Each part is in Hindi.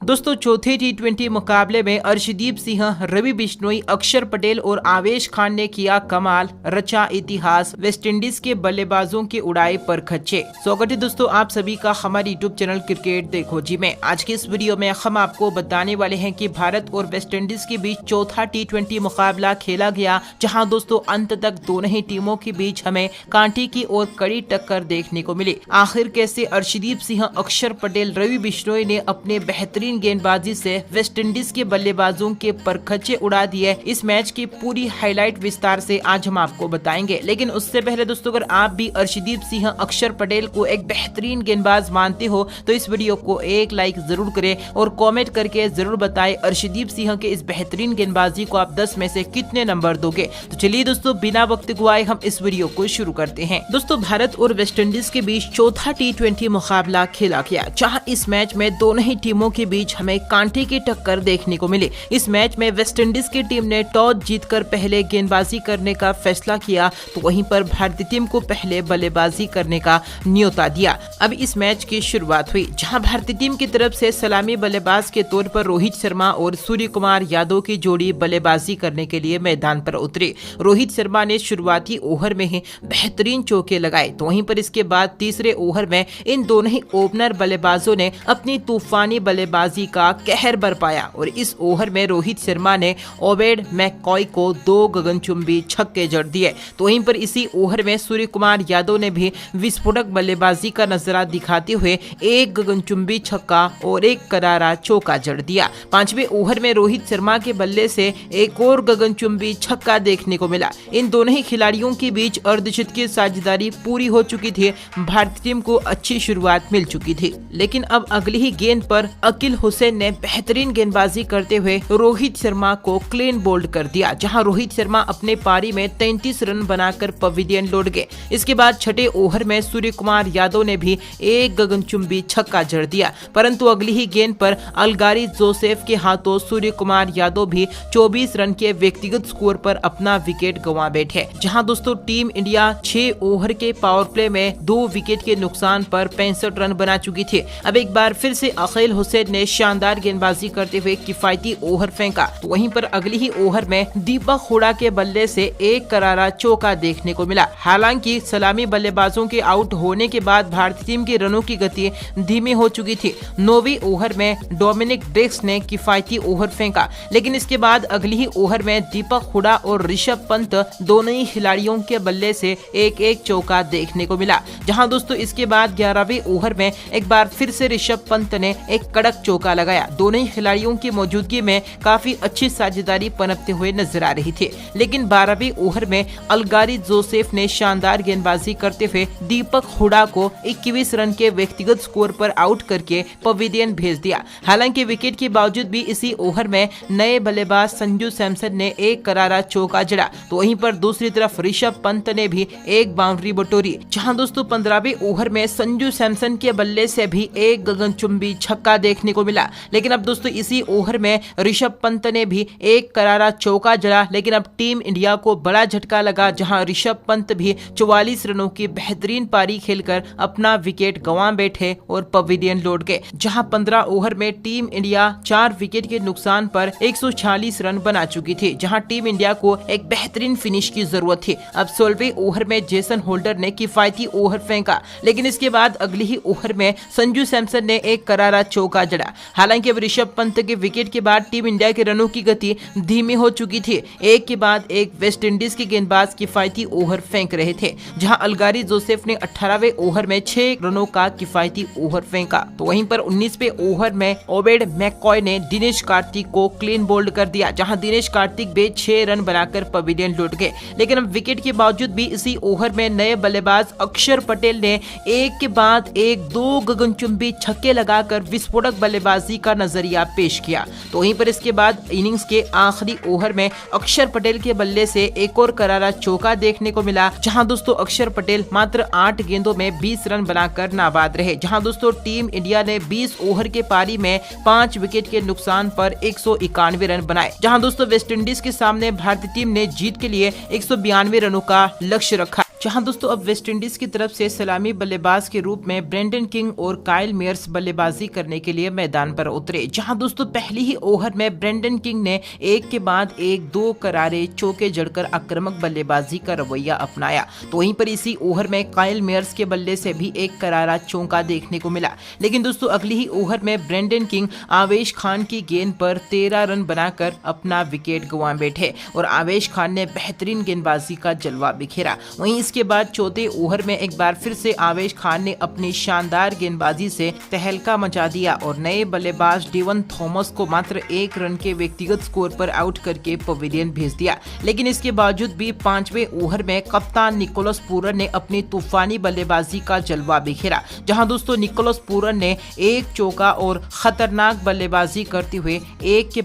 दोस्तों चौथे टी20 मुकाबले में अर्शदीप सिंह, रवि बिश्नोई, अक्षर पटेल और आवेश खान ने किया कमाल, रचा इतिहास, वेस्टइंडीज के बल्लेबाजों के उड़ाए पर खच्चे। स्वागत है दोस्तों आप सभी का हमारे यूट्यूब चैनल क्रिकेट देखो जी में। आज के इस वीडियो में हम आपको बताने वाले हैं कि भारत और वेस्टइंडीज के बीच चौथा टी20 मुकाबला खेला गया, जहां दोस्तों अंत तक दोनों ही टीमों के बीच हमें कांटे की और कड़ी टक्कर देखने को मिली। आखिर कैसे अर्शदीप सिंह, अक्षर पटेल, रवि बिश्नोई ने अपने बेहतरीन गेंदबाजी से वेस्टइंडीज के बल्लेबाजों के परखच्चे उड़ा दिए। इस मैच की पूरी हाईलाइट विस्तार से आज हम आपको बताएंगे। लेकिन उससे पहले दोस्तों अगर आप भी अर्शदीप सिंह, अक्षर पटेल को एक बेहतरीन गेंदबाज मानते हो तो इस वीडियो को एक लाइक जरूर करें और कमेंट करके जरूर बताएं अर्शदीप सिंह के इस बेहतरीन गेंदबाजी को आप 10 में से कितने नंबर दोगे। तो चलिए दोस्तों बिना वक्त गवाए हम इस वीडियो को शुरू करते हैं। दोस्तों भारत और वेस्टइंडीज के बीच चौथा टी20 मुकाबला खेला गया, जहां इस मैच में दोनों ही टीमों के बीच हमें कांटे की टक्कर देखने को मिली। इस मैच में वेस्टइंडीज की टीम ने टॉस जीतकर पहले गेंदबाजी करने का फैसला किया, तो वहीं पर भारतीय टीम को पहले बल्लेबाजी करने का न्योता दिया। अब इस मैच की शुरुआत हुई, जहां भारतीय टीम की तरफ से सलामी बल्लेबाज के तौर पर रोहित शर्मा और सूर्य कुमार यादव की जोड़ी बल्लेबाजी करने के लिए मैदान पर उतरी। रोहित शर्मा ने शुरुआती ओवर में ही बेहतरीन चौके लगाए, तो वहीं पर इसके बाद तीसरे ओवर में इन दोनों ही ओपनर बल्लेबाजों ने अपनी तूफानी बल्लेबाजी का कहर बरपाया और इस ओवर में रोहित शर्मा ने ओवेड मैककॉय को 2 गगनचुंबी छक्के जड़ दिए। तो वहीं पर इसी ओवर में सूर्य कुमार यादव ने भी विस्फोटक बल्लेबाजी का नजरा दिखाते हुए 1 गगनचुंबी छक्का और 1 करारा चौका जड़ दिया। 5वें ओवर में रोहित शर्मा के बल्ले से एक और गगनचुंबी छक्का देखने को मिला। इन दोनों ही खिलाड़ियों के बीच अर्धशतकीय साझेदारी पूरी हो चुकी थी। भारतीय टीम को अच्छी शुरुआत मिल चुकी थी, लेकिन अब अगली ही गेंद पर अकील हुसैन ने बेहतरीन गेंदबाजी करते हुए रोहित शर्मा को क्लीन बोल्ड कर दिया, जहां रोहित शर्मा अपने पारी में 33 रन बनाकर पवेलियन लौट गए। इसके बाद छठे ओवर में सूर्य कुमार यादव ने भी 1 गगनचुंबी छक्का जड़ दिया, परंतु अगली ही गेंद पर अलगारी जोसेफ के हाथों सूर्य कुमार यादव भी 24 रन के व्यक्तिगत स्कोर पर अपना विकेट गंवा बैठे। जहां दोस्तों टीम इंडिया 6 ओवर के पावर प्ले में 2 विकेट के नुकसान पर 65 रन बना चुकी थी। अब एक बार फिर से अकील हुसैन ने शानदार गेंदबाजी करते हुए किफायती ओवर फेंका, तो वहीं पर अगली ही ओवर में दीपक हुडा के बल्ले से 1 करारा चौका देखने को मिला। हालांकि सलामी बल्लेबाजों के आउट होने के बाद भारतीय टीम की रनों की गति धीमी हो चुकी थी। 9वीं ओवर में डोमिनिक ड्रेक्स ने किफायती ओवर फेंका, लेकिन इसके बाद अगली ही ओवर में दीपक हुडा और ऋषभ पंत दोनों ही खिलाड़ियों के बल्ले से 1-1 चौका देखने को मिला। जहां दोस्तों इसके बाद 11वें ओवर में एक बार फिर से ऋषभ पंत ने एक कड़क चौका लगाया। दोनों ही खिलाड़ियों की मौजूदगी में काफी अच्छी साझेदारी पनपते हुए नजर आ रही थी, लेकिन 12वें ओवर में अलगारी जोसेफ ने शानदार गेंदबाजी करते हुए दीपक हुडा को 21 रन के व्यक्तिगत स्कोर पर आउट करके पवेलियन भेज दिया। हालांकि विकेट के बावजूद भी इसी ओवर में नए बल्लेबाज संजू सैमसन ने 1 करारा चौका जड़ा, तो वहीं पर दूसरी तरफ ऋषभ पंत ने भी 1 बाउंड्री बटोरी। जहां दोस्तों 15वें ओवर में संजू सैमसन के बल्ले से भी 1 गगनचुंबी छक्का देखने को मिला, लेकिन अब दोस्तों इसी ओवर में ऋषभ पंत ने भी 1 करारा चौका जड़ा। लेकिन अब टीम इंडिया को बड़ा झटका लगा, जहां ऋषभ पंत भी 44 रनों की बेहतरीन पारी खेलकर अपना विकेट गंवा बैठे और पवेलियन लौट गए। जहां 15 ओवर में टीम इंडिया 4 विकेट के नुकसान पर 146 रन बना चुकी थी, जहां टीम इंडिया को एक बेहतरीन फिनिश की जरूरत थी। अब 16वें ओवर में जेसन होल्डर ने किफायती ओवर फेंका, लेकिन इसके बाद अगली ही ओवर में संजू सैमसन ने 1 करारा चौका जड़ा। हालांकि अब ऋषभ पंत के विकेट के बाद टीम इंडिया के रनों की गति धीमी हो चुकी थी। एक के बाद एक वेस्टइंडीज के गेंदबाज किफायती ओवर फेंक रहे थे, जहां अलगारी जोसेफ ने 18वें ओवर में 6 रनों का किफायती ओवर फेंका, तो वहीं पर 19वें ओवर में ओवेड मैककॉय ने दिनेश कार्तिक को क्लीन बोल्ड कर दिया, जहां दिनेश कार्तिक भी 6 रन बनाकर पवेलियन लौट गए। लेकिन अब विकेट के बावजूद भी इसी ओवर में नए बल्लेबाज अक्षर पटेल ने एक के बाद एक 2 गगनचुंबी छक्के लगाकर विस्फोटक बल्लेबाजी का नजरिया पेश किया। तो वहीं पर इसके बाद इनिंग्स के आखिरी ओवर में अक्षर पटेल के बल्ले से एक और करारा चौका देखने को मिला, जहां दोस्तों अक्षर पटेल मात्र 8 गेंदों में 20 रन बनाकर नाबाद रहे। जहां दोस्तों टीम इंडिया ने 20 ओवर के पारी में 5 विकेट के नुकसान पर 191 रन बनाए। जहां दोस्तों वेस्टइंडीज के सामने भारतीय टीम ने जीत के लिए 192 रनों का लक्ष्य रखा। जहां दोस्तों अब वेस्टइंडीज की तरफ से सलामी बल्लेबाज के रूप में ब्रेंडन किंग और काइल मेयर्स बल्लेबाजी करने के लिए मैदान पर उतरे। जहां दोस्तों पहली ही ओवर में ब्रेंडन किंग ने एक के बाद एक 2 करारे चौके जड़कर आक्रामक बल्लेबाजी का रवैया अपनाया। तो वहीं पर इसी ओवर में काइल मेयर्स के बल्ले से भी एक करारा चौका देखने को मिला। लेकिन दोस्तों अगली ही ओवर में ब्रेंडन किंग आवेश खान की गेंद पर 13 रन बनाकर अपना विकेट गंवा बैठे और आवेश खान ने बेहतरीन गेंदबाजी का जलवा बिखेरा। वहीं इसके बाद चौथे ओवर में एक बार फिर से आवेश खान ने अपनी शानदार गेंदबाजी से तहलका मचा दिया और नए बल्लेबाज डेवन थॉमस को मात्र 1 रन के व्यक्तिगत स्कोर पर आउट करके पवेलियन भेज दिया। लेकिन इसके बावजूद भी 5वें ओवर में कप्तान निकोलस पूरन ने अपनी तूफानी बल्लेबाजी का जलवा बिखेरा। जहां दोस्तों निकोलस पूरन ने एक चौका और खतरनाक बल्लेबाजी करते हुए एक के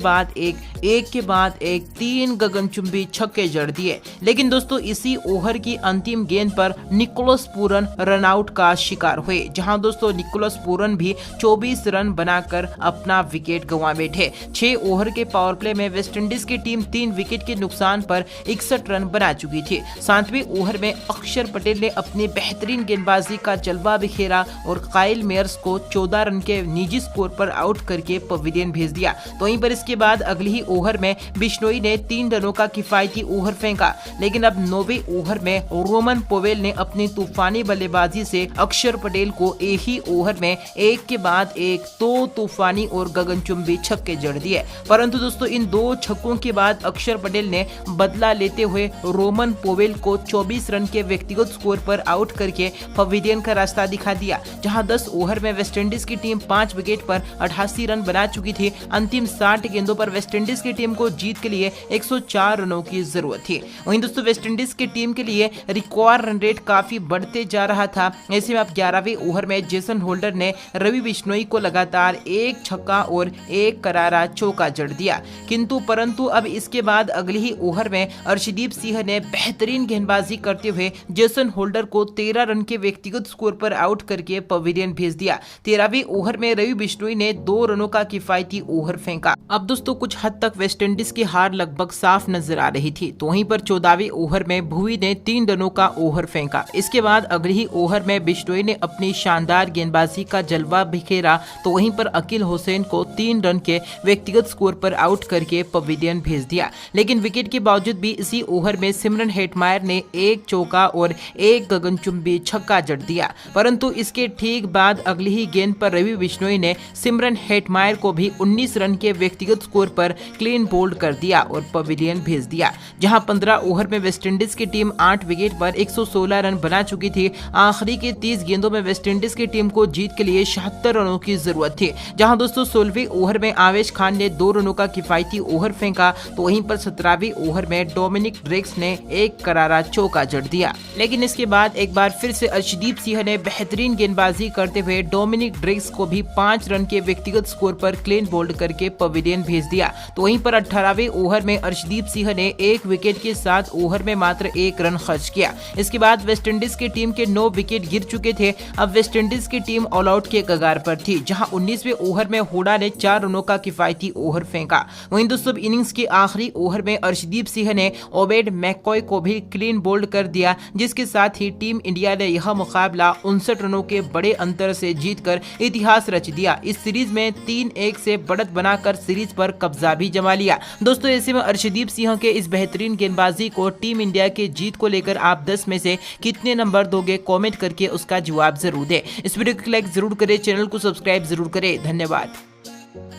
बाद एक 3 गगनचुंबी छक्के जड़ दिए। लेकिन दोस्तों इसी ओवर की अंतिम गेंद पर निकोलस पूरन रनआउट का शिकार हुए। जहां दोस्तों निकोलस पूरन भी 24 रन बनाकर अपना विकेट गंवा बैठे। 6 ओवर के पावर प्ले में वेस्टइंडीज की टीम 3 विकेट के नुकसान पर 61 रन बना चुकी थी। 7वें ओवर में अक्षर पटेल ने अपनी बेहतरीन गेंदबाजी का जलवा बिखेरा और काइल मेयर्स को 14 रन के निजी स्कोर पर आउट करके पवेलियन भेज दिया। तो वहीं पर इसके बाद अगली ही ओवर में बिश्नोई ने 3 रनों का किफायती ओवर फेंका। लेकिन अब 9वें ओवर में रोमन पोवेल ने अपनी तूफानी बल्लेबाजी से अक्षर पटेल को एक ही ओवर में एक के बाद एक 2 तूफानी और गगनचुंबी छक्के जड़ दिए। परंतु दोस्तों इन 2 छक्कों के बाद अक्षर पटेल ने बदला लेते हुए रोमन पोवेल को 24 रन के व्यक्तिगत स्कोर पर आउट करके पवेलियन का रास्ता दिखा दिया। जहां 10 ओवर में वेस्टइंडीज की टीम 5 विकेट पर 88 रन बना चुकी थी। अंतिम 60 गेंदों पर वेस्टइंडीज की टीम को जीत के लिए 104 रनों की जरूरत थी। वहीं दोस्तों वेस्टइंडीज की टीम के लिए रिक्वायर्ड रन रेट काफी बढ़ते जा रहा था। ऐसे में अब 11वें ओवर में जेसन होल्डर ने रवि बिश्नोई को लगातार एक छक्का और एक करारा चौका जड़ दिया। किंतु परंतु अब इसके बाद अगले ही ओवर में अर्शदीप सिंह ने बेहतरीन गेंदबाजी करते हुए जेसन होल्डर को 13 रन के व्यक्तिगत स्कोर पर आउट करके पवेलियन भेज दिया। 13वें ओवर में रवि बिश्नोई ने 2 रनों का किफायती ओवर फेंका। अब दोस्तों कुछ हद तक वेस्टइंडीज की हार लगभग साफ नजर आ रही थी। तो वहीं पर 14वें ओवर में भुवी ने 3 रनों का ओवर फेंका। इसके बाद अगले ही ओवर में बिश्नोई ने अपनी शानदार गेंदबाजी का जलवा बिखेरा। तो वहीं पर अकील हुसैन को 3 रन के व्यक्तिगत स्कोर पर आउट करके पवेलियन भेज दिया। लेकिन विकेट के बावजूद भी इसी ओवर में सिमरन हेटमायर ने एक चौका और एक गगनचुंबी छक्का जड़ दिया। परंतु इसके ठीक बाद अगली ही गेंद पर रवि बिश्नोई ने सिमरन हेटमायर को भी 19 रन के व्यक्तिगत स्कोर पर क्लीन बोल्ड कर दिया और पवेलियन भेज दिया। जहां 15 ओवर में वेस्टइंडीज की टीम 8 विकेट पर 116 रन बना चुकी थी। आखिरी के 30 गेंदों में वेस्टइंडीज की टीम को जीत के लिए 76 रनों की जरूरत थी। जहां दोस्तों 16वें ओवर में आवेश खान ने 2 रनों का किफायती ओवर फेंका। तो वहीं पर 17वें ओवर में डोमिनिक ड्रेक्स ने एक करारा चौका जड़ दिया। लेकिन इसके बाद एक बार फिर से अर्शदीप सिंह ने बेहतरीन गेंदबाजी करते हुए डोमिनिक ड्रेक्स को भी 5 रन के व्यक्तिगत स्कोर पर क्लीन बोल्ड करके पवेलियन भेज दिया। तो वहीं पर 18वें ओवर में अर्शदीप सिंह ने 1 विकेट के साथ ओवर में मात्र 1 रन खर्च किया। इसके बाद वेस्टइंडीज की टीम के 9 विकेट गिर चुके थे। अब वेस्टइंडीज की टीम ऑल आउट के कगार पर थी। जहां 19वें ओवर में हुडा ने 4 रनों का किफायती ओवर फेंका। वहीं दोस्तों इनिंग्स के आखिरी ओवर में अर्शदीप सिंह ने ओबेड मैककॉय को भी क्लीन बोल्ड कर दिया, जिसके साथ ही टीम इंडिया ने यह मुकाबला 59 रनों के बड़े अंतर से जीतकर इतिहास रच दिया। इस सीरीज में 3-1 से बढ़त बनाकर सीरीज पर कब्जा भी जमा लिया। दोस्तों ऐसे में अर्शदीप सिंह के इस बेहतरीन गेंदबाजी को टीम इंडिया के जीत को लेकर आप 10 में से कितने नंबर दोगे, कमेंट करके उसका जवाब जरूर दें। इस वीडियो को लाइक जरूर करें, चैनल को सब्सक्राइब जरूर करें। धन्यवाद।